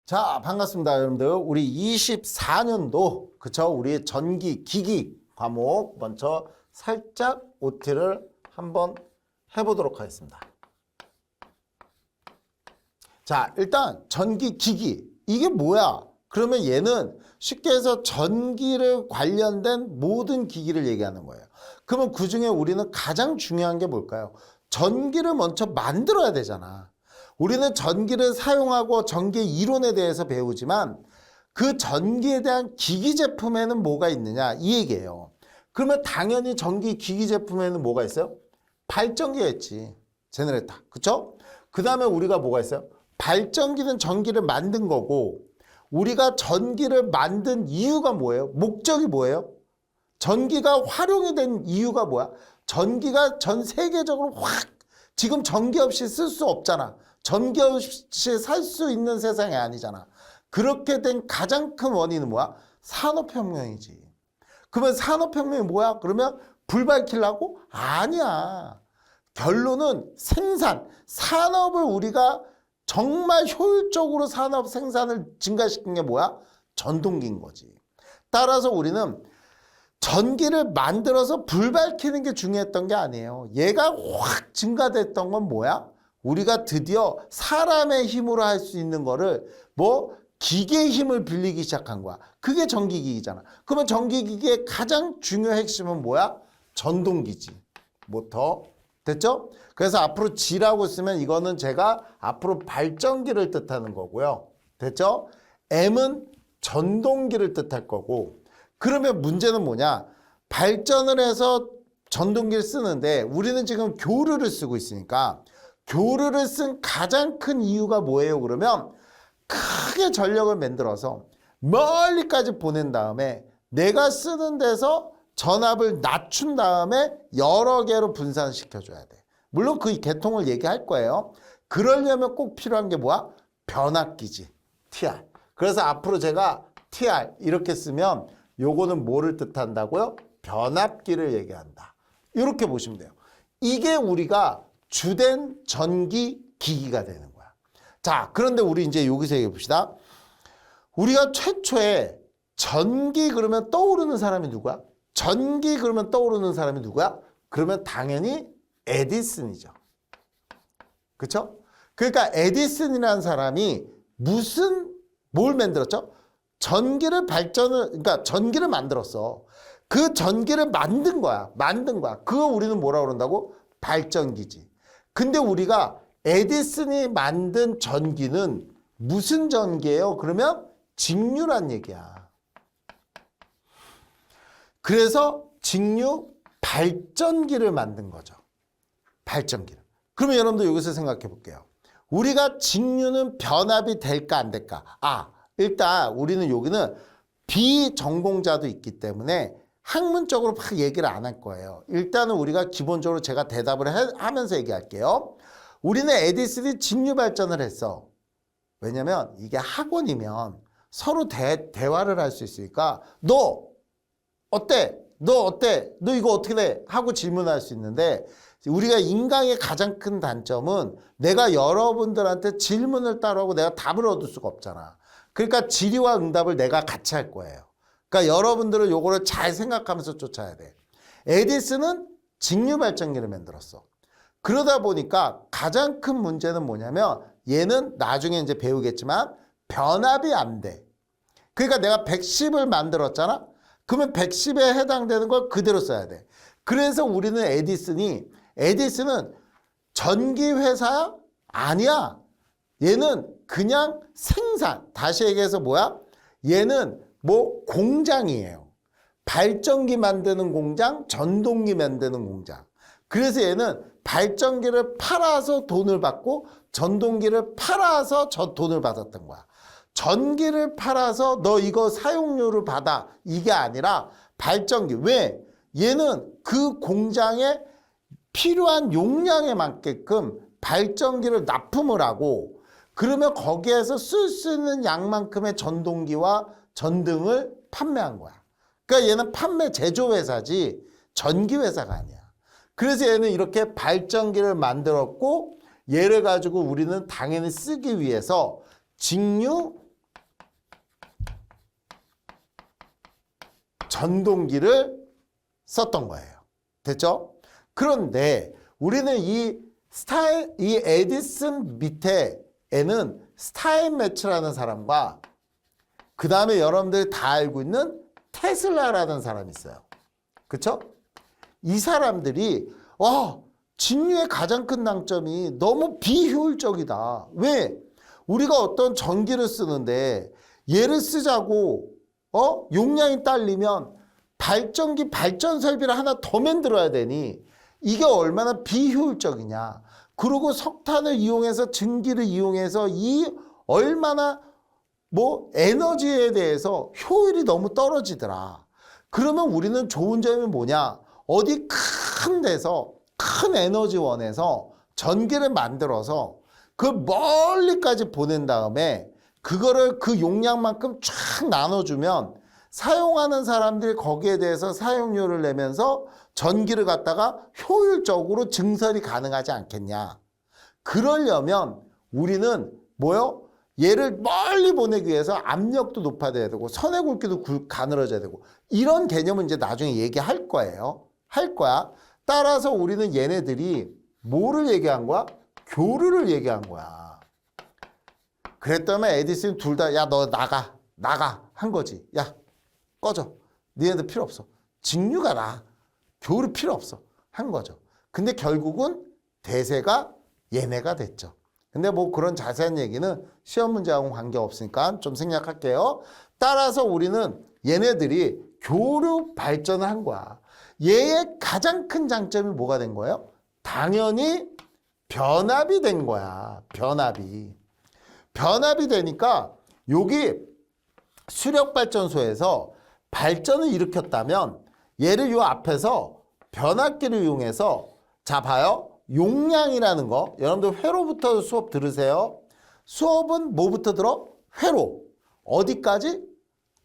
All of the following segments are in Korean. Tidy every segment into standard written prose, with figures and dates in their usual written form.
자, 반갑습니다, 여러분들. 우리 24년도, 그쵸? 우리 전기, 기기 과목 먼저 살짝 OT를 한번 해보도록 하겠습니다. 자, 일단 전기, 기기. 이게 뭐야? 그러면 얘는 쉽게 해서 전기를 관련된 모든 기기를 얘기하는 거예요. 그러면 그 중에 우리는 가장 중요한 게 뭘까요? 전기를 먼저 만들어야 되잖아. 우리는 전기를 사용하고 전기 이론에 대해서 배우지만 그 전기에 대한 기기 제품에는 뭐가 있느냐 이 얘기예요. 그러면 당연히 전기 기기 제품에는 뭐가 있어요? 발전기가 있지. 제너레이터. 그쵸? 그 다음에 우리가 뭐가 있어요? 발전기는 전기를 만든 거고 우리가 전기를 만든 이유가 뭐예요? 목적이 뭐예요? 전기가 활용이 된 이유가 뭐야? 전기가 전 세계적으로 확 지금 전기 없이 쓸 수 없잖아. 전기 없이 살 수 있는 세상이 아니잖아. 그렇게 된 가장 큰 원인은 뭐야? 산업혁명이지. 그러면 산업혁명이 뭐야? 그러면 불 밝히려고? 아니야. 결론은 생산, 산업을 우리가 정말 효율적으로 산업 생산을 증가시킨 게 뭐야? 전동기인 거지. 따라서 우리는 전기를 만들어서 불 밝히는 게 중요했던 게 아니에요. 얘가 확 증가됐던 건 뭐야? 우리가 드디어 사람의 힘으로 할 수 있는 거를 뭐 기계의 힘을 빌리기 시작한 거야. 그게 전기기기잖아. 그러면 전기기기의 가장 중요한 핵심은 뭐야? 전동기지. 모터. 됐죠? 그래서 앞으로 G라고 쓰면 이거는 제가 앞으로 발전기를 뜻하는 거고요. 됐죠? M은 전동기를 뜻할 거고 그러면 문제는 뭐냐? 발전을 해서 전동기를 쓰는데 우리는 지금 교류를 쓰고 있으니까 교류를 쓴 가장 큰 이유가 뭐예요? 그러면 크게 전력을 만들어서 멀리까지 보낸 다음에 내가 쓰는 데서 전압을 낮춘 다음에 여러 개로 분산시켜줘야 돼. 물론 그 계통을 얘기할 거예요. 그러려면 꼭 필요한 게 뭐야? 변압기지. TR. 그래서 앞으로 제가 TR 이렇게 쓰면 요거는 뭐를 뜻한다고요? 변압기를 얘기한다. 이렇게 보시면 돼요. 이게 우리가 주된 전기 기기가 되는 거야. 자, 그런데 우리 이제 여기서 얘기해 봅시다. 우리가 최초에 전기 그러면 떠오르는 사람이 누구야? 전기 그러면 떠오르는 사람이 누구야? 그러면 당연히 에디슨이죠. 그렇죠? 그러니까 에디슨이라는 사람이 뭘 만들었죠? 그러니까 전기를 만들었어. 그 전기를 만든 거야. 그거 우리는 뭐라고 그런다고? 발전기지. 근데 우리가 에디슨이 만든 전기는 무슨 전기예요? 그러면 직류란 얘기야. 그래서 직류 발전기를 만든 거죠. 발전기를. 그러면 여러분들 여기서 생각해 볼게요. 우리가 직류는 변압이 될까 안 될까? 일단 우리는 여기는 비전공자도 있기 때문에 학문적으로 막 얘기를 안 할 거예요. 일단은 우리가 기본적으로 제가 대답을 하면서 얘기할게요. 우리는 에디슨이 직류 발전을 했어. 왜냐면 이게 학원이면 서로 대화를 할 수 있으니까 너 어때? 너 이거 어떻게 돼? 하고 질문할 수 있는데 우리가 인간의 가장 큰 단점은 내가 여러분들한테 질문을 따로 하고 내가 답을 얻을 수가 없잖아. 그러니까 질의와 응답을 내가 같이 할 거예요. 그러니까 여러분들은 요거를 잘 생각하면서 쫓아야 돼. 에디슨은 직류 발전기를 만들었어. 그러다 보니까 가장 큰 문제는 뭐냐면 얘는 나중에 이제 배우겠지만 변압이 안 돼. 그러니까 내가 110을 만들었잖아. 그러면 110에 해당되는 걸 그대로 써야 돼. 그래서 우리는 에디슨은 전기 회사야? 아니야. 얘는 그냥 생산. 다시 얘기해서 뭐야? 얘는 뭐 공장이에요. 발전기 만드는 공장, 전동기 만드는 공장. 그래서 얘는 발전기를 팔아서 돈을 받고 전동기를 팔아서 돈을 받았던 거야. 전기를 팔아서 너 이거 사용료를 받아. 이게 아니라 발전기. 왜? 얘는 그 공장에 필요한 용량에 맞게끔 발전기를 납품을 하고 그러면 거기에서 쓸 수 있는 양만큼의 전동기와 전등을 판매한 거야. 그러니까 얘는 판매 제조회사지 전기회사가 아니야. 그래서 얘는 이렇게 발전기를 만들었고 얘를 가지고 우리는 당연히 쓰기 위해서 직류 전동기를 썼던 거예요. 됐죠? 그런데 우리는 이 에디슨 밑에는 스타인메츠라는 사람과 그 다음에 여러분들이 다 알고 있는 테슬라라는 사람이 있어요. 그쵸? 이 사람들이 직류의 가장 큰 장점이 너무 비효율적이다. 왜? 우리가 어떤 전기를 쓰는데 얘를 쓰자고 용량이 딸리면 발전기 발전 설비를 하나 더 만들어야 되니 이게 얼마나 비효율적이냐. 그리고 석탄을 이용해서 증기를 이용해서 이 얼마나 에너지에 대해서 효율이 너무 떨어지더라. 그러면 우리는 좋은 점이 뭐냐? 어디 큰 데서 큰 에너지원에서 전기를 만들어서 그 멀리까지 보낸 다음에 그거를 그 용량만큼 쫙 나눠주면 사용하는 사람들이 거기에 대해서 사용료를 내면서 전기를 갖다가 효율적으로 증설이 가능하지 않겠냐. 그러려면 우리는 얘를 멀리 보내기 위해서 압력도 높아져야 되고 선의 굵기도 가늘어져야 되고 이런 개념은 이제 나중에 얘기할 거예요. 할 거야. 따라서 우리는 얘네들이 뭐를 얘기한 거야? 교류를 얘기한 거야. 그랬더니 에디슨이 둘 다 야 너 나가 한 거지. 야 꺼져. 니네들 필요 없어. 직류가 나. 교류 필요 없어. 한 거죠. 근데 결국은 대세가 얘네가 됐죠. 근데 그런 자세한 얘기는 시험 문제하고는 관계없으니까 좀 생략할게요. 따라서 우리는 얘네들이 교류 발전을 한 거야. 얘의 가장 큰 장점이 뭐가 된 거예요? 당연히 변압이 된 거야. 변압이 되니까 여기 수력발전소에서 발전을 일으켰다면 얘를 요 앞에서 변압기를 이용해서 자 봐요. 용량이라는 거 여러분들 회로부터 수업 들으세요. 수업은 뭐부터 들어? 회로. 어디까지?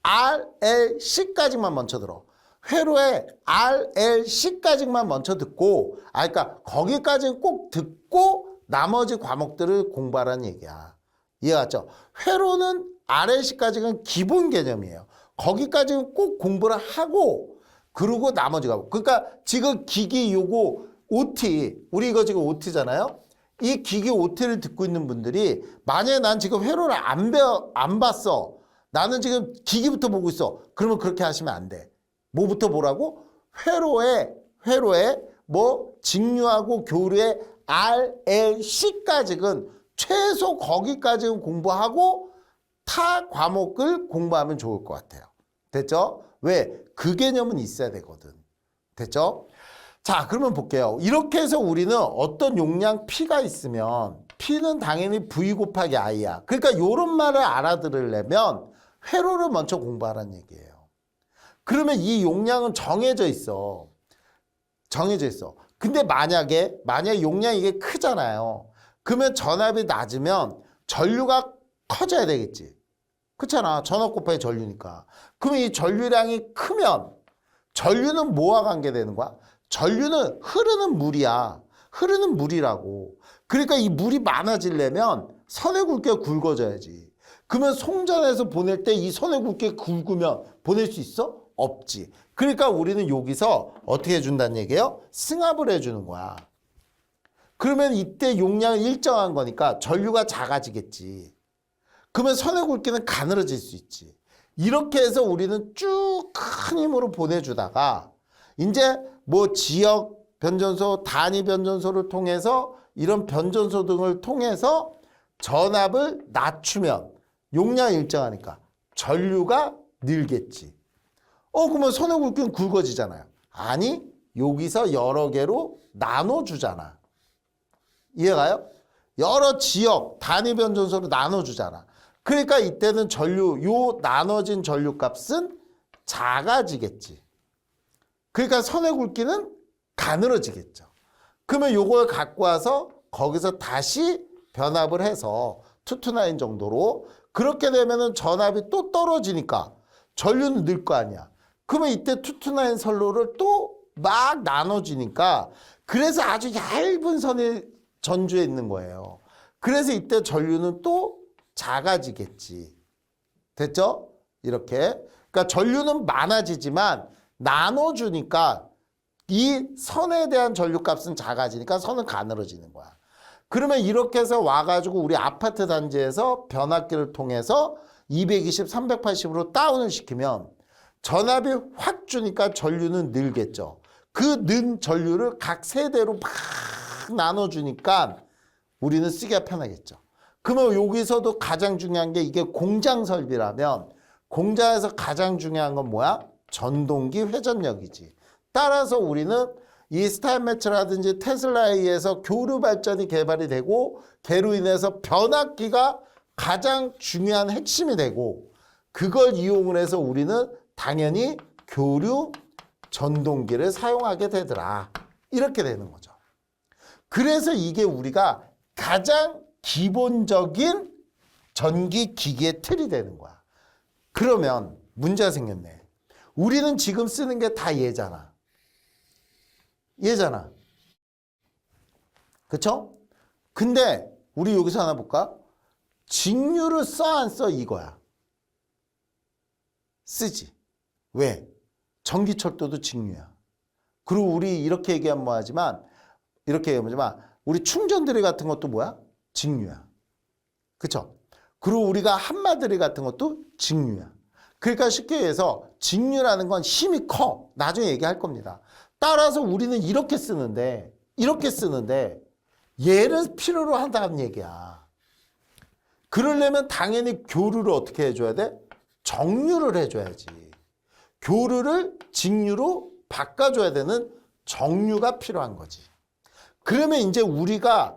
RLC까지만 먼저 들어. 회로에 RLC까지만 먼저 듣고 그러니까 거기까지 꼭 듣고 나머지 과목들을 공부하라는 얘기야. 이해갔죠? 회로는 RLC까지는 기본 개념이에요. 거기까지는 꼭 공부를 하고 그러고 나머지가 그러니까 지금 기기 요거 OT 우리 이거 지금 OT잖아요. 이 기기 OT를 듣고 있는 분들이 만약에 난 지금 회로를 안 봤어. 나는 지금 기기부터 보고 있어. 그러면 그렇게 하시면 안 돼. 뭐부터 보라고? 회로에 직류하고 교류의 RLC까지는 최소 거기까지는 공부하고 타 과목을 공부하면 좋을 것 같아요. 됐죠? 왜? 그 개념은 있어야 되거든. 됐죠? 자, 그러면 볼게요. 이렇게 해서 우리는 어떤 용량 P가 있으면 P는 당연히 V 곱하기 I야. 그러니까 이런 말을 알아들으려면 회로를 먼저 공부하라는 얘기예요. 그러면 이 용량은 정해져 있어. 근데 만약에 용량이 이게 크잖아요. 그러면 전압이 낮으면 전류가 커져야 되겠지. 그렇잖아. 전압 곱하기 전류니까. 그러면 이 전류량이 크면 전류는 뭐와 관계되는 거야? 전류는 흐르는 물이야. 흐르는 물이라고. 그러니까 이 물이 많아지려면 선의 굵기가 굵어져야지. 그러면 송전에서 보낼 때 이 선의 굵기가 굵으면 보낼 수 있어? 없지. 그러니까 우리는 여기서 어떻게 해준다는 얘기예요? 승합을 해주는 거야. 그러면 이때 용량은 일정한 거니까 전류가 작아지겠지. 그러면 선의 굵기는 가늘어질 수 있지. 이렇게 해서 우리는 쭉 큰 힘으로 보내주다가 이제 지역 변전소, 단위 변전소를 통해서 이런 변전소 등을 통해서 전압을 낮추면 용량이 일정하니까 전류가 늘겠지. 그러면 선의 굵기는 굵어지잖아요. 아니, 여기서 여러 개로 나눠주잖아. 이해가요? 여러 지역, 단위 변전소로 나눠주잖아. 그러니까 이때는 요 나눠진 전류 값은 작아지겠지. 그러니까 선의 굵기는 가늘어지겠죠. 그러면 요걸 갖고 와서 거기서 다시 변압을 해서 2to9 정도로 그렇게 되면은 전압이 또 떨어지니까 전류는 늘 거 아니야. 그러면 이때 2to9 선로를 또 막 나눠지니까 그래서 아주 얇은 선이 전주에 있는 거예요. 그래서 이때 전류는 또 작아지겠지. 됐죠? 이렇게. 그러니까 전류는 많아지지만 나눠주니까 이 선에 대한 전류값은 작아지니까 선은 가늘어지는 거야. 그러면 이렇게 해서 와가지고 우리 아파트 단지에서 변압기를 통해서 220, 380으로 다운을 시키면 전압이 확 주니까 전류는 늘겠죠. 그 는 전류를 각 세대로 막 나눠주니까 우리는 쓰기가 편하겠죠. 그러면 여기서도 가장 중요한 게 이게 공장 설비라면 공장에서 가장 중요한 건 뭐야? 전동기 회전력이지. 따라서 우리는 이 스타인메츠라든지 테슬라에 의해서 교류 발전이 개발이 되고 걔로 인해서 변압기가 가장 중요한 핵심이 되고 그걸 이용을 해서 우리는 당연히 교류 전동기를 사용하게 되더라. 이렇게 되는 거죠. 그래서 이게 우리가 가장 기본적인 전기 기기의 틀이 되는 거야. 그러면 문제가 생겼네. 우리는 지금 쓰는 게 다 얘잖아. 얘잖아. 그쵸? 근데 우리 여기서 하나 볼까? 직류를 써 안 써 이거야. 쓰지. 왜? 전기철도도 직류야. 그리고 우리 이렇게 얘기하면 뭐하지만 이렇게 얘기하지만 우리 충전드릴 같은 것도 뭐야? 직류야. 그쵸? 그리고 우리가 한마드릴 같은 것도 직류야. 그러니까 쉽게 해서 직류라는 건 힘이 커. 나중에 얘기할 겁니다. 따라서 우리는 이렇게 쓰는데 얘를 필요로 한다는 얘기야. 그러려면 당연히 교류를 어떻게 해줘야 돼? 정류를 해줘야지. 교류를 직류로 바꿔줘야 되는 정류가 필요한 거지. 그러면 이제 우리가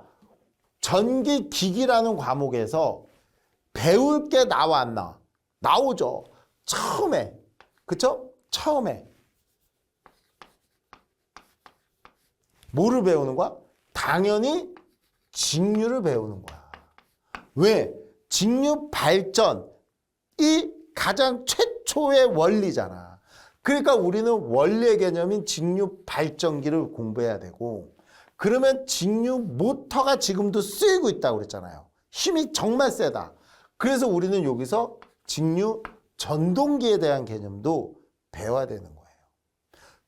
전기기기라는 과목에서 배울 게 나와 안 나와? 나오죠. 처음에. 그쵸? 처음에. 뭐를 배우는 거야? 당연히 직류를 배우는 거야. 왜? 직류 발전이 가장 최초의 원리잖아. 그러니까 우리는 원리의 개념인 직류 발전기를 공부해야 되고 그러면 직류 모터가 지금도 쓰이고 있다고 그랬잖아요. 힘이 정말 세다. 그래서 우리는 여기서 직류 전동기에 대한 개념도 배워야 되는 거예요.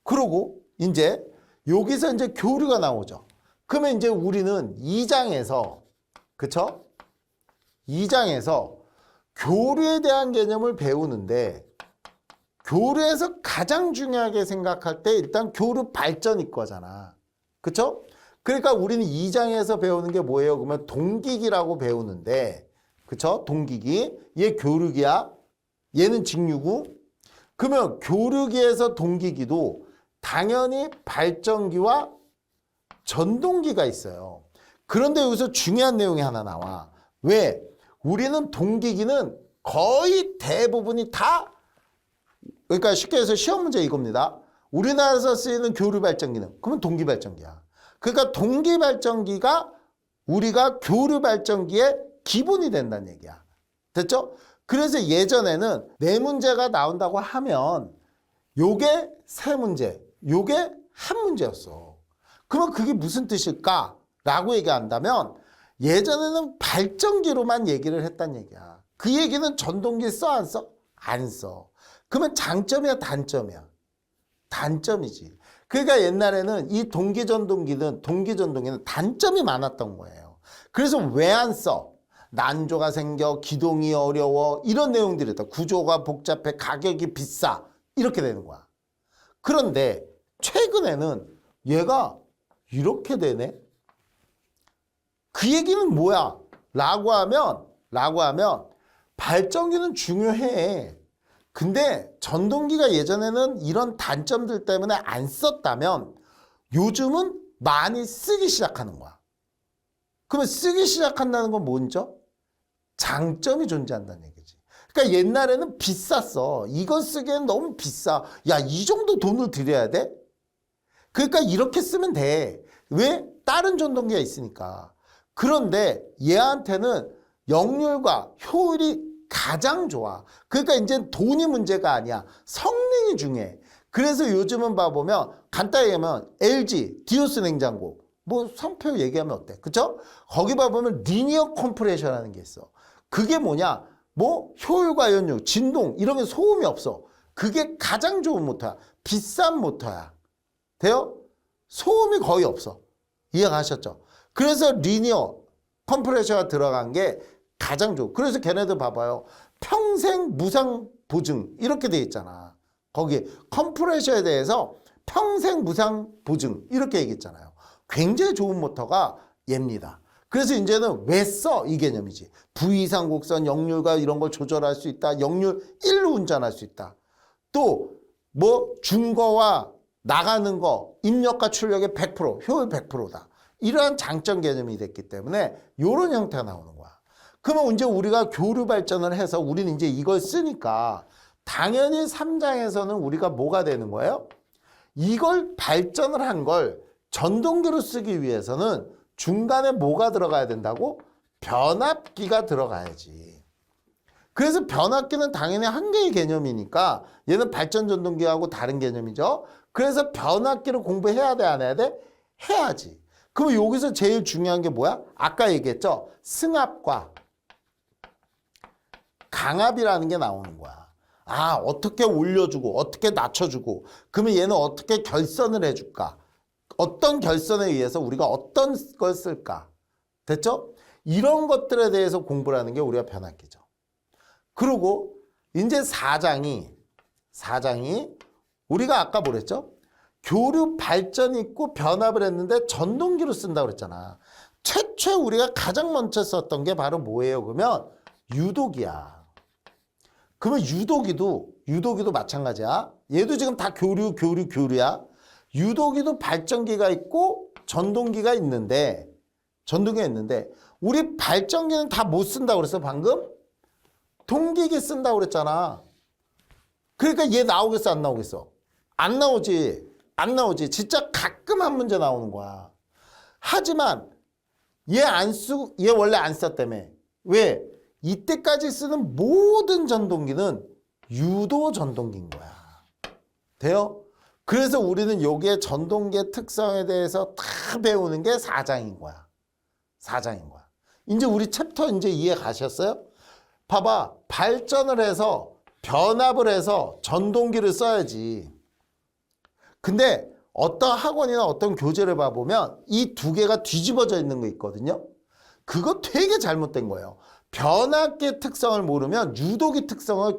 그리고 이제 여기서 이제 교류가 나오죠. 그러면 이제 우리는 2장에서 그쵸? 2장에서 교류에 대한 개념을 배우는데 교류에서 가장 중요하게 생각할 때 일단 교류 발전이 거잖아. 그쵸? 그러니까 우리는 2장에서 배우는 게 뭐예요? 그러면 동기기라고 배우는데 그쵸? 동기기. 얘 교류기야. 얘는 직류고. 그러면 교류기에서 동기기도 당연히 발전기와 전동기가 있어요. 그런데 여기서 중요한 내용이 하나 나와. 왜? 우리는 동기기는 거의 대부분이 다 그러니까 쉽게 해서 시험 문제 이겁니다. 우리나라에서 쓰이는 교류 발전기는 그러면 동기 발전기야. 그러니까 동기 발전기가 우리가 교류 발전기의 기본이 된다는 얘기야. 됐죠? 그래서 예전에는 네 문제가 나온다고 하면 요게 세 문제, 요게 한 문제였어. 그러면 그게 무슨 뜻일까? 라고 얘기한다면 예전에는 발전기로만 얘기를 했단 얘기야. 그 얘기는 전동기 써 안 써? 안 써. 그러면 장점이야 단점이야? 단점이지. 그러니까 옛날에는 이 동기전동기는 단점이 많았던 거예요. 그래서 왜 안 써? 난조가 생겨, 기동이 어려워 이런 내용들이 있다. 구조가 복잡해, 가격이 비싸 이렇게 되는 거야. 그런데 최근에는 얘가 이렇게 되네? 그 얘기는 뭐야? 라고 하면 발전기는 중요해. 근데 전동기가 예전에는 이런 단점들 때문에 안 썼다면 요즘은 많이 쓰기 시작하는 거야. 그러면 쓰기 시작한다는 건 뭔죠? 장점이 존재한다는 얘기지. 그러니까 옛날에는 비쌌어. 이거 쓰기엔 너무 비싸. 야, 이 정도 돈을 들여야 돼? 그러니까 이렇게 쓰면 돼. 왜? 다른 전동기가 있으니까. 그런데 얘한테는 역률과 효율이 가장 좋아. 그러니까 이제 돈이 문제가 아니야. 성능이 중요해. 그래서 요즘은 봐보면 간단히 얘기하면 LG, 디오스 냉장고 뭐 성표 얘기하면 어때? 그쵸? 거기 봐보면 리니어 컴프레셔라는 게 있어. 그게 뭐냐? 뭐 효율과 연료, 진동 이런 게 소음이 없어. 그게 가장 좋은 모터야. 비싼 모터야. 돼요? 소음이 거의 없어. 이해가셨죠? 그래서 리니어 컴프레셔가 들어간 게 가장 좋아. 그래서 걔네들 봐봐요. 평생 무상 보증 이렇게 돼 있잖아. 거기 컴프레셔에 대해서 평생 무상 보증 이렇게 얘기했잖아요. 굉장히 좋은 모터가 얘입니다. 그래서 이제는 왜 써? 이 개념이지. V이상 곡선, 역률과 이런 걸 조절할 수 있다. 역률 1로 운전할 수 있다. 또 뭐 중거와 나가는 거 입력과 출력의 100%, 효율 100%다. 이러한 장점 개념이 됐기 때문에 이런 형태가 나오는 거야. 그러면 이제 우리가 교류 발전을 해서 우리는 이제 이걸 쓰니까 당연히 3장에서는 우리가 뭐가 되는 거예요? 이걸 발전을 한 걸 전동기로 쓰기 위해서는 중간에 뭐가 들어가야 된다고? 변압기가 들어가야지. 그래서 변압기는 당연히 한 개의 개념이니까 얘는 발전 전동기하고 다른 개념이죠. 그래서 변압기를 공부해야 돼, 안 해야 돼? 해야지. 그럼 여기서 제일 중요한 게 뭐야? 아까 얘기했죠? 승합과 강압이라는 게 나오는 거야. 아, 어떻게 올려주고 어떻게 낮춰주고 그러면 얘는 어떻게 결선을 해줄까? 어떤 결선에 의해서 우리가 어떤 걸 쓸까? 됐죠? 이런 것들에 대해서 공부를 하는 게 우리가 변압기죠. 그리고 이제 4장이 우리가 아까 뭐랬죠? 교류 발전이 있고 변압을 했는데 전동기로 쓴다고 그랬잖아. 최초에 우리가 가장 먼저 썼던 게 바로 뭐예요? 그러면 유도기야. 그러면 유도기도 마찬가지야. 얘도 지금 다 교류야. 유도기도 발전기가 있고 전동기가 있는데 우리 발전기는 다 못 쓴다고 그랬어 방금? 동기기 쓴다고 그랬잖아. 그러니까 얘 나오겠어 안 나오겠어? 안 나오지. 진짜 가끔 한 문제 나오는 거야. 하지만 얘 원래 안 썼다며. 왜? 이때까지 쓰는 모든 전동기는 유도 전동기인 거야. 돼요? 그래서 우리는 여기에 전동기의 특성에 대해서 다 배우는 게 4장인 거야. 이제 우리 챕터 이제 이해 가셨어요? 봐봐. 발전을 해서 변압을 해서 전동기를 써야지. 근데 어떤 학원이나 어떤 교재를 봐보면 이 두 개가 뒤집어져 있는 거 있거든요. 그거 되게 잘못된 거예요. 변압기의 특성을 모르면 유도기 특성을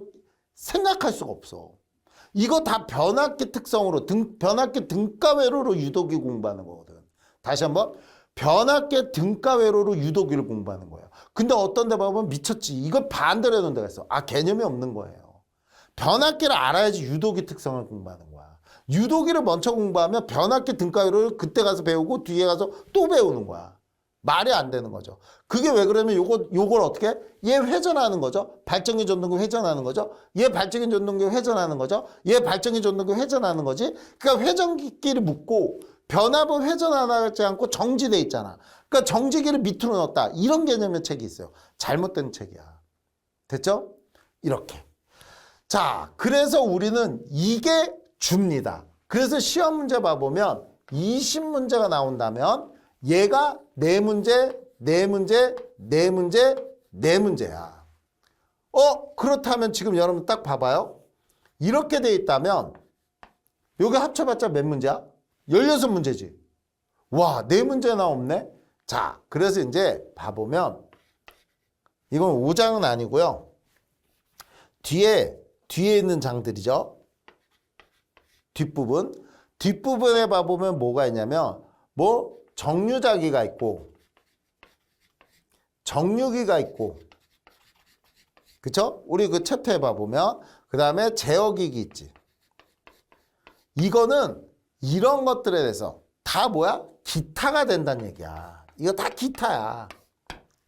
생각할 수가 없어. 이거 다 변압기 특성으로 변압기 등가회로로 유도기 공부하는 거거든. 다시 한번 변압기 등가회로로 유도기를 공부하는 거예요. 근데 어떤 데 보면 미쳤지. 이걸 반대로 해놓은 데가 있어. 아, 개념이 없는 거예요. 변압기를 알아야지 유도기 특성을 공부하는 거야. 유도기를 먼저 공부하면 변압기 등가회로를 그때 가서 배우고 뒤에 가서 또 배우는 거야. 말이 안 되는 거죠. 그게 왜 그러면 요걸 어떻게 해? 얘 회전하는 거죠. 발전기 전동기 회전하는 거죠. 얘 발전기 전동기 회전하는 거죠. 얘 발전기 전동기 회전하는 거지. 그러니까 회전기끼리 묶고 변압은 회전하지 않고 정지돼 있잖아. 그러니까 정지기를 밑으로 넣었다. 이런 개념의 책이 있어요. 잘못된 책이야. 됐죠? 이렇게. 자, 그래서 우리는 이게 줍니다. 그래서 시험 문제 봐보면 20문제가 나온다면 얘가 4문제, 4문제, 4문제, 4문제야. 그렇다면 지금 여러분 딱 봐봐요. 이렇게 돼 있다면 여기 합쳐봤자 몇 문제야? 16문제지. 와, 4문제나 없네? 자, 그래서 이제 봐보면 이건 5장은 아니고요. 뒤에 있는 장들이죠. 뒷부분에 봐보면 뭐가 있냐면 정류자기가 있고 정류기가 있고 그쵸? 우리 그 챕터에 봐보면 그 다음에 제어기기 있지. 이거는 이런 것들에 대해서 다 뭐야? 기타가 된다는 얘기야. 이거 다 기타야.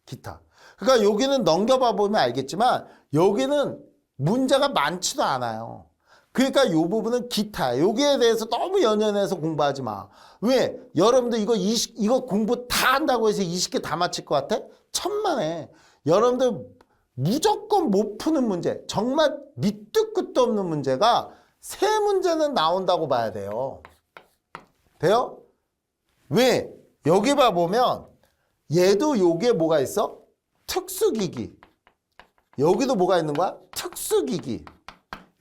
기타. 그러니까 여기는 넘겨봐 보면 알겠지만 여기는 문제가 많지도 않아요. 그러니까 이 부분은 기타야. 여기에 대해서 너무 연연해서 공부하지 마. 왜? 여러분들 이거 공부 다 한다고 해서 20개 다 맞힐 것 같아? 천만에. 여러분들 무조건 못 푸는 문제, 정말 밑도 끝도 없는 문제가 3문제는 나온다고 봐야 돼요. 돼요? 왜? 여기 봐보면 얘도 여기에 뭐가 있어? 특수기기. 여기도 뭐가 있는 거야? 특수기기.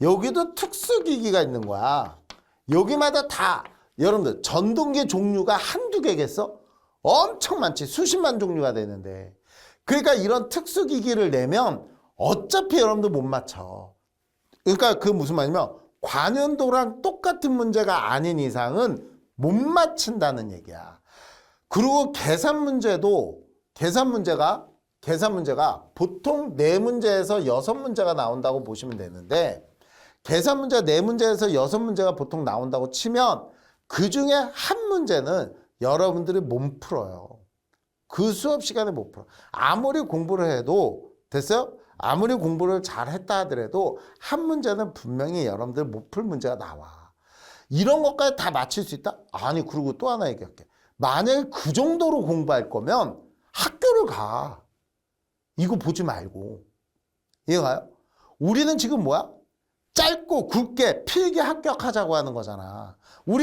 여기도 특수기기가 있는 거야. 여기마다 다 여러분들 전동기 종류가 한두 개겠어? 엄청 많지. 수십만 종류가 되는데. 그러니까 이런 특수기기를 내면 어차피 여러분들 못 맞춰. 그러니까 그 무슨 말이냐면 관연도랑 똑같은 문제가 아닌 이상은 못 맞춘다는 얘기야. 그리고 계산 문제가 보통 4문제에서 6문제가 나온다고 보시면 되는데, 계산 문제 4문제에서 6문제가 보통 나온다고 치면 그 중에 한 문제는 여러분들이 못 풀어요. 그 수업 시간에 못 풀어. 아무리 공부를 해도 됐어요? 아무리 공부를 잘 했다 하더라도 한 문제는 분명히 여러분들 못 풀 문제가 나와. 이런 것까지 다 맞출 수 있다? 아니, 그리고 또 하나 얘기할게. 만약에 그 정도로 공부할 거면 학교를 가. 이거 보지 말고. 이해가요? 우리는 지금 뭐야? 짧고 굵게 필기 합격하자고 하는 거잖아.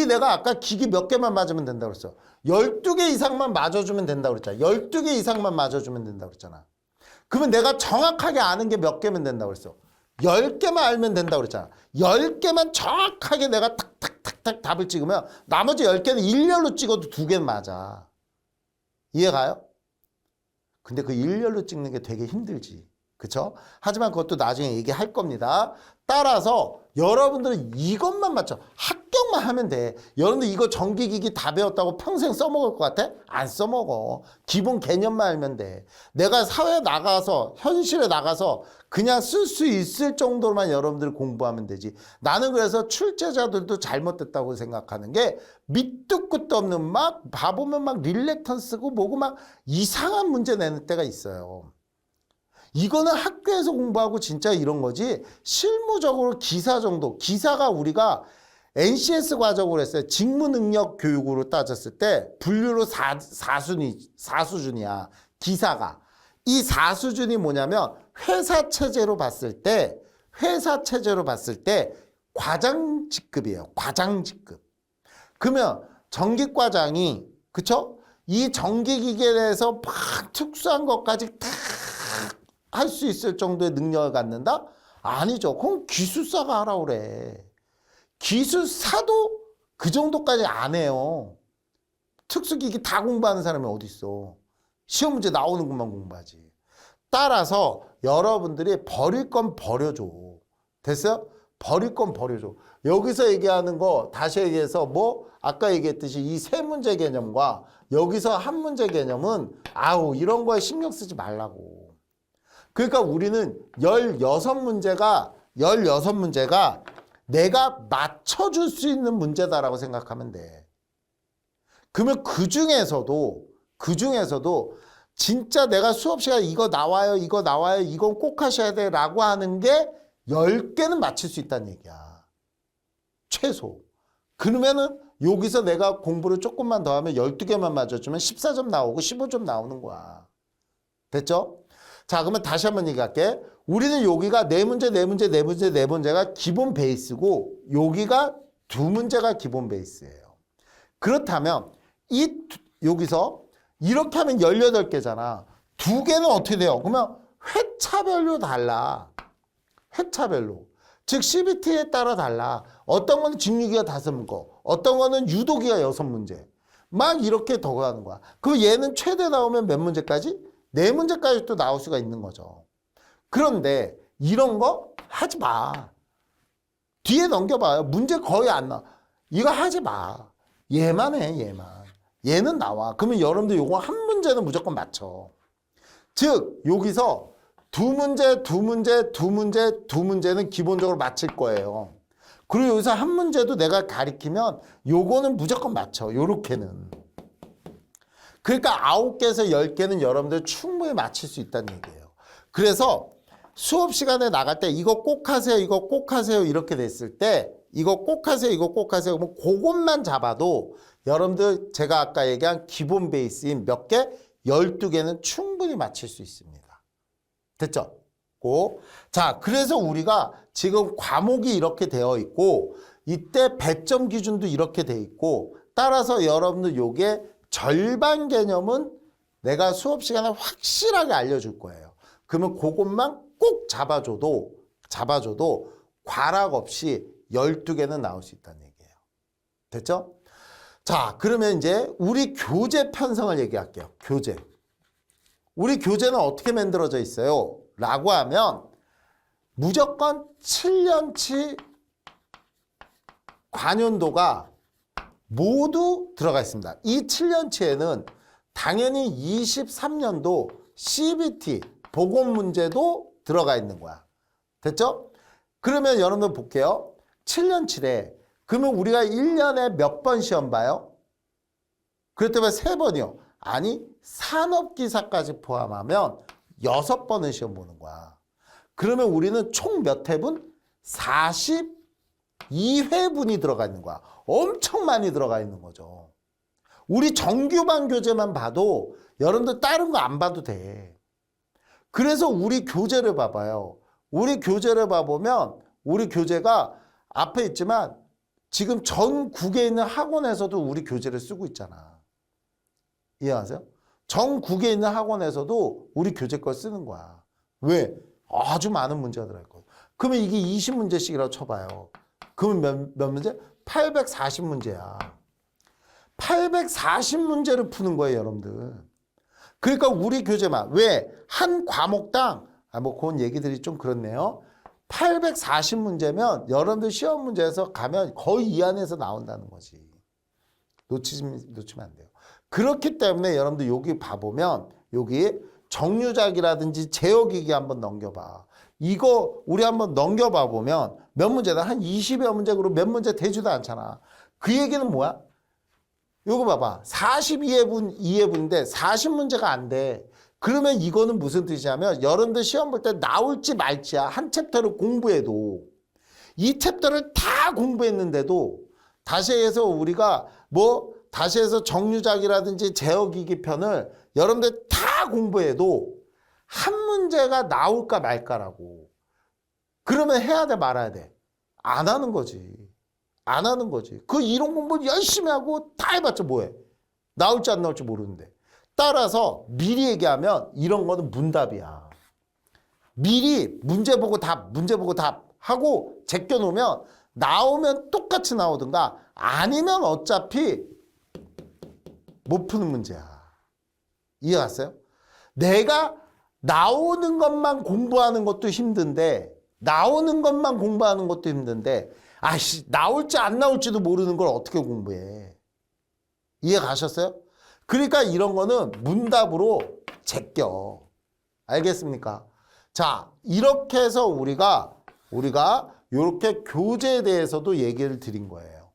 내가 아까 기기 몇 개만 맞으면 된다고 그랬어. 12개 이상만 맞아주면 된다고 그랬잖아. 12개 이상만 맞아주면 된다고 그랬잖아. 그러면 내가 정확하게 아는 게 몇 개면 된다고 그랬어. 10개만 알면 된다고 그랬잖아. 10개만 정확하게 내가 탁탁탁탁 답을 찍으면 나머지 10개는 일렬로 찍어도 2개는 맞아. 이해가요? 근데 그 일렬로 찍는 게 되게 힘들지. 그쵸? 하지만 그것도 나중에 얘기할 겁니다. 따라서 여러분들은 이것만 맞춰. 합격만 하면 돼. 여러분들 이거 전기기기 다 배웠다고 평생 써먹을 것 같아? 안 써먹어. 기본 개념만 알면 돼. 내가 사회에 나가서, 현실에 나가서 그냥 쓸 수 있을 정도로만 여러분들이 공부하면 되지. 나는 그래서 출제자들도 잘못됐다고 생각하는 게 밑도 끝도 없는 막 봐보면 막 릴렉턴스고 뭐고 막 이상한 문제 내는 때가 있어요. 이거는 학교에서 공부하고 진짜 이런 거지 실무적으로 기사 정도, 기사가 우리가 NCS 과정으로 했어요. 직무능력 교육으로 따졌을 때 분류로 4수준이야. 기사가. 이 4수준이 뭐냐면 회사 체제로 봤을 때 과장 직급이에요. 과장 직급. 그러면 전기과장이 그쵸? 이 전기기계에 대해서 막 특수한 것까지 다 할 수 있을 정도의 능력을 갖는다? 아니죠. 그럼 기술사가 하라고 그래. 기술사도 그 정도까지 안 해요. 특수기기 다 공부하는 사람이 어디 있어. 시험 문제 나오는 것만 공부하지. 따라서 여러분들이 버릴 건 버려줘. 됐어요? 버릴 건 버려줘. 여기서 얘기하는 거 다시 얘기해서 뭐 아까 얘기했듯이 이 세 문제 개념과 여기서 한 문제 개념은 이런 거에 신경 쓰지 말라고. 그러니까 우리는 16문제가 내가 맞춰줄 수 있는 문제다라고 생각하면 돼. 그러면 그 중에서도 진짜 내가 수업 시간에 이거 나와요, 이건 꼭 하셔야 돼 라고 하는 게 10개는 맞출 수 있다는 얘기야. 최소. 그러면은 여기서 내가 공부를 조금만 더 하면 12개만 맞아주면 14점 나오고 15점 나오는 거야. 됐죠? 자, 그러면 다시 한번 얘기할게. 우리는 여기가 4문제가 기본 베이스고 여기가 2문제가 기본 베이스예요. 그렇다면 여기서 이렇게 하면 18개잖아. 2개는 어떻게 돼요? 그러면 회차별로 달라. 회차별로. 즉 CBT에 따라 달라. 어떤 거는 직류기가 5문제, 어떤 거는 유도기가 6문제. 막 이렇게 더 가는 거야. 그럼 얘는 최대 나오면 몇 문제까지? 4문제까지 또 나올 수가 있는 거죠. 그런데 이런 거 하지 마. 뒤에 넘겨봐요. 문제 거의 안 나와. 이거 하지 마. 얘만 해, 얘만. 얘는 나와. 그러면 여러분들 요거 한 문제는 무조건 맞춰. 즉 여기서 2문제는 기본적으로 맞힐 거예요. 그리고 여기서 한 문제도 내가 가리키면 요거는 무조건 맞춰. 요렇게는. 그러니까 9개에서 10개는 여러분들 충분히 맞힐 수 있다는 얘기예요. 그래서 수업 시간에 나갈 때 이거 꼭 하세요, 이거 꼭 하세요 이렇게 됐을 때 이거 꼭 하세요, 이거 꼭 하세요. 그러면 그것만 잡아도 여러분들 제가 아까 얘기한 기본 베이스인 몇 개? 12개는 충분히 맞힐 수 있습니다. 됐죠? 자, 그래서 우리가 지금 과목이 이렇게 되어 있고 이때 배점 기준도 이렇게 돼 있고 따라서 여러분들 요게 절반 개념은 내가 수업 시간에 확실하게 알려줄 거예요. 그러면 그것만 꼭 잡아줘도 과락 없이 12개는 나올 수 있다는 얘기예요. 됐죠? 자, 그러면 이제 우리 교재 편성을 얘기할게요. 교재. 우리 교재는 어떻게 만들어져 있어요? 라고 하면 무조건 7년치 관연도가 모두 들어가 있습니다. 이 7년치에는 당연히 23년도 CBT 보건 문제도 들어가 있는 거야. 됐죠? 그러면 여러분들 볼게요. 7년치래. 그러면 우리가 1년에 몇 번 시험 봐요? 그렇다면 3번이요. 아니, 산업기사까지 포함하면 6번은 시험 보는 거야. 그러면 우리는 총 몇 회분? 42회분이 들어가 있는 거야. 엄청 많이 들어가 있는 거죠. 우리 정규반 교재만 봐도 여러분들 다른 거 안 봐도 돼. 그래서 우리 교재를 봐봐요. 우리 교재를 봐보면 우리 교재가 앞에 있지만 지금 전국에 있는 학원에서도 우리 교재를 쓰고 있잖아. 이해하세요? 전국에 있는 학원에서도 우리 교재 걸 쓰는 거야. 왜? 아주 많은 문제가 들어있거든. 그러면 이게 20문제씩이라고 쳐봐요. 그러면 몇 문제? 840문제야. 840문제를 푸는 거예요, 여러분들. 그러니까 우리 교재만 왜? 한 과목당 그건 얘기들이 좀 그렇네요. 840문제면 여러분들 시험 문제에서 가면 거의 이 안에서 나온다는 거지. 놓치면 안 돼요. 그렇기 때문에 여러분들 여기 봐보면 여기 정류장이라든지 제어기기 한번 넘겨봐. 이거 우리 한번 넘겨봐 보면 몇 문제다? 한 20여 문제, 그리고 몇 문제 되지도 않잖아. 그 얘기는 뭐야? 요거 봐봐. 42회분인데 40문제가 안 돼. 그러면 이거는 무슨 뜻이냐면 여러분들 시험 볼 때 나올지 말지야. 한 챕터를 공부해도. 이 챕터를 다 공부했는데도 다시 해서 우리가 다시 해서 정류장이라든지 제어기기 편을 여러분들 다 공부해도 한 문제가 나올까 말까라고. 그러면 해야 돼, 말아야 돼? 안 하는 거지. 안 하는 거지. 그 이론 공부 열심히 하고 다 해봤자 뭐해? 나올지 안 나올지 모르는데. 따라서 미리 얘기하면 이런 거는 문답이야. 미리 문제 보고 답 하고 제껴놓으면 나오면 똑같이 나오든가 아니면 어차피 못 푸는 문제야. 이해 갔어요? 내가 나오는 것만 공부하는 것도 힘든데 나올지 안 나올지도 모르는 걸 어떻게 공부해. 이해 가셨어요? 그러니까 이런 거는 문답으로 제껴. 알겠습니까? 자, 이렇게 해서 우리가 이렇게 교재에 대해서도 얘기를 드린 거예요.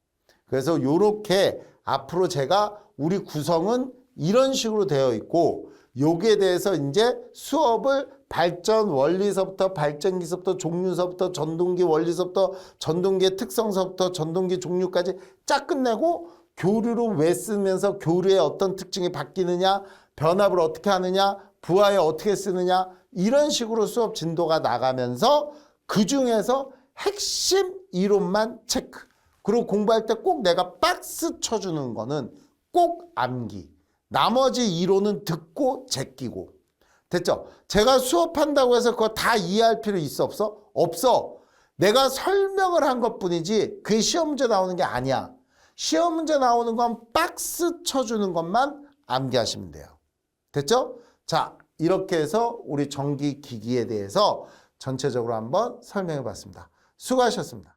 그래서 이렇게 앞으로 제가 우리 구성은 이런 식으로 되어 있고 여기에 대해서 이제 수업을 발전 원리서부터 발전기서부터 종류서부터 전동기 원리서부터 전동기의 특성서부터 전동기 종류까지 쫙 끝내고 교류로 왜 쓰면서 교류의 어떤 특징이 바뀌느냐, 변압을 어떻게 하느냐, 부하에 어떻게 쓰느냐 이런 식으로 수업 진도가 나가면서 그중에서 핵심 이론만 체크. 그리고 공부할 때 꼭 내가 박스 쳐주는 거는 꼭 암기. 나머지 이론은 듣고 제끼고. 됐죠? 제가 수업한다고 해서 그거 다 이해할 필요 있어 없어? 없어. 내가 설명을 한 것뿐이지 그게 시험 문제 나오는 게 아니야. 시험 문제 나오는 건 박스 쳐주는 것만 암기하시면 돼요. 됐죠? 자, 이렇게 해서 우리 전기기기에 대해서 전체적으로 한번 설명해 봤습니다. 수고하셨습니다.